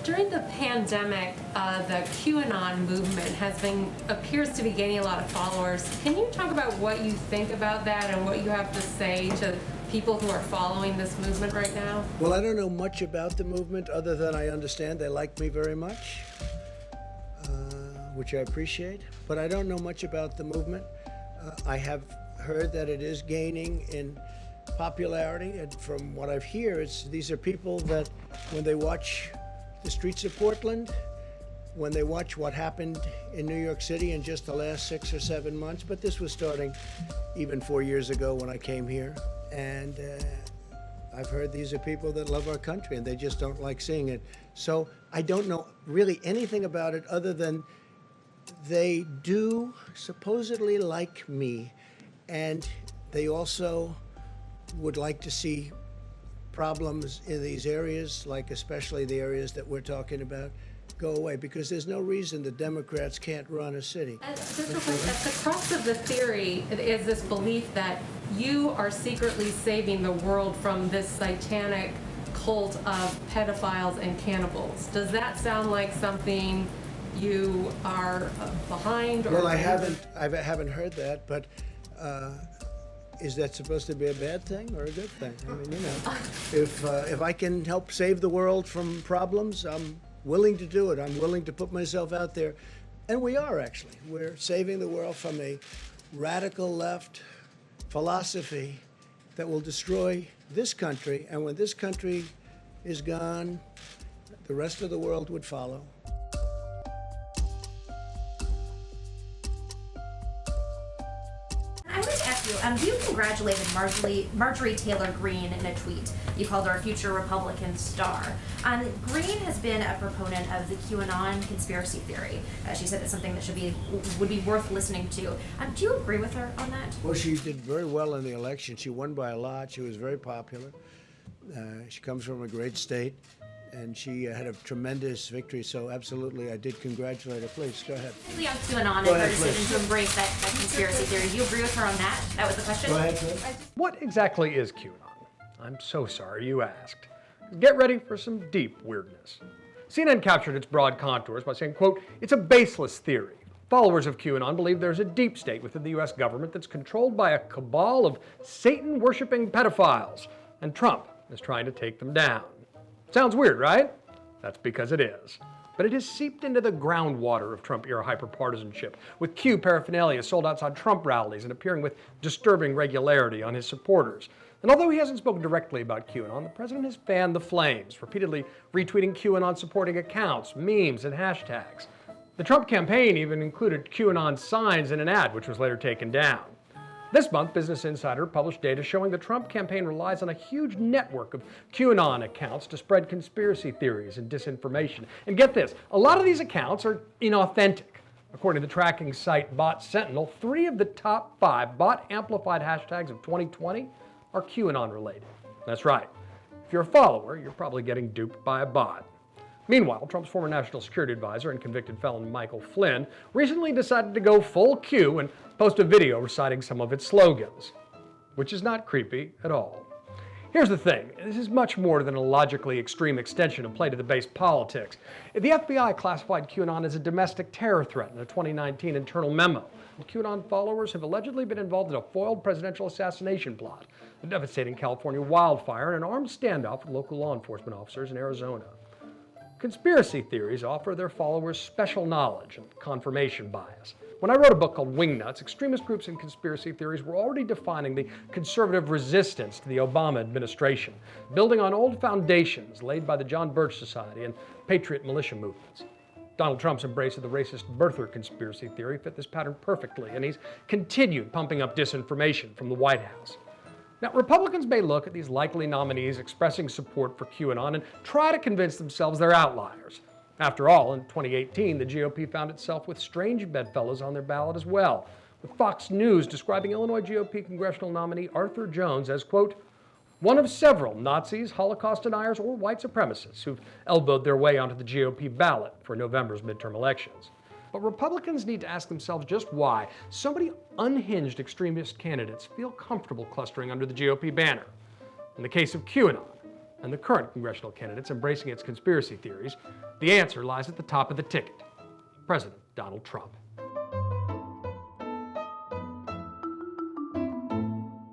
During the pandemic, the QAnon movement appears to be gaining a lot of followers. Can you talk about what you think about that and what you have to say to people who are following this movement right now? Well, I don't know much about the movement other than I understand they like me very much, which I appreciate, but I don't know much about the movement. I have heard that it is gaining in popularity, and from what I've heard, these are people that when they watch the streets of Portland, when they watch what happened in New York City in just the last 6 or 7 months, but this was starting even 4 years ago when I came here, and I've heard these are people that love our country and they just don't like seeing it. So I don't know really anything about it other than they do supposedly like me, and they also would like to see problems in these areas, like especially the areas that we're talking about, go away, because there's no reason the Democrats can't run a city. Just real quick, at the crux of the theory is this belief that you are secretly saving the world from this satanic cult of pedophiles and cannibals. Does that sound like something you are behind? Or well, I haven't heard that, but is that supposed to be a bad thing or a good thing? I mean, you know, if I can help save the world from problems, I'm willing to do it. I'm willing to put myself out there. And we are actually. We're saving the world from a radical left philosophy that will destroy this country. And when this country is gone, the rest of the world would follow. You congratulated Marjorie Taylor Greene in a tweet. You called her a future Republican star. Greene has been a proponent of the QAnon conspiracy theory. She said it's something that would be worth listening to. Do you agree with her on that? Well, she did very well in the election. She won by a lot. She was very popular. She comes from a great state, and she had a tremendous victory, so absolutely, I did congratulate her. Please, go ahead. Quickly on QAnon and her decision to embrace that conspiracy theory. Do you agree with her on that? That was the question? Go ahead, please. What exactly is QAnon? I'm so sorry you asked. Get ready for some deep weirdness. CNN captured its broad contours by saying, quote, it's a baseless theory. Followers of QAnon believe there's a deep state within the U.S. government that's controlled by a cabal of Satan-worshipping pedophiles, and Trump is trying to take them down. Sounds weird, right? That's because it is. But it has seeped into the groundwater of Trump-era hyperpartisanship, with Q paraphernalia sold outside Trump rallies and appearing with disturbing regularity on his supporters. And although he hasn't spoken directly about QAnon, the president has fanned the flames, repeatedly retweeting QAnon-supporting accounts, memes, and hashtags. The Trump campaign even included QAnon signs in an ad, which was later taken down. This month, Business Insider published data showing the Trump campaign relies on a huge network of QAnon accounts to spread conspiracy theories and disinformation. And get this, a lot of these accounts are inauthentic. According to the tracking site Bot Sentinel, 3 of the top 5 bot-amplified hashtags of 2020 are QAnon related. That's right. If you're a follower, you're probably getting duped by a bot. Meanwhile, Trump's former national security advisor and convicted felon Michael Flynn recently decided to go full Q and post a video reciting some of its slogans, which is not creepy at all. Here's the thing, this is much more than a logically extreme extension of play to the base politics. The FBI classified QAnon as a domestic terror threat in a 2019 internal memo. QAnon followers have allegedly been involved in a foiled presidential assassination plot, a devastating California wildfire, and an armed standoff with local law enforcement officers in Arizona. Conspiracy theories offer their followers special knowledge and confirmation bias. When I wrote a book called Wingnuts, extremist groups and conspiracy theories were already defining the conservative resistance to the Obama administration, building on old foundations laid by the John Birch Society and patriot militia movements. Donald Trump's embrace of the racist birther conspiracy theory fit this pattern perfectly, and he's continued pumping up disinformation from the White House. Now, Republicans may look at these likely nominees expressing support for QAnon and try to convince themselves they're outliers. After all, in 2018, the GOP found itself with strange bedfellows on their ballot as well, with Fox News describing Illinois GOP congressional nominee Arthur Jones as, quote, one of several Nazis, Holocaust deniers, or white supremacists who've elbowed their way onto the GOP ballot for November's midterm elections. But Republicans need to ask themselves just why so many unhinged extremist candidates feel comfortable clustering under the GOP banner. In the case of QAnon, and the current congressional candidates embracing its conspiracy theories, the answer lies at the top of the ticket: President Donald Trump.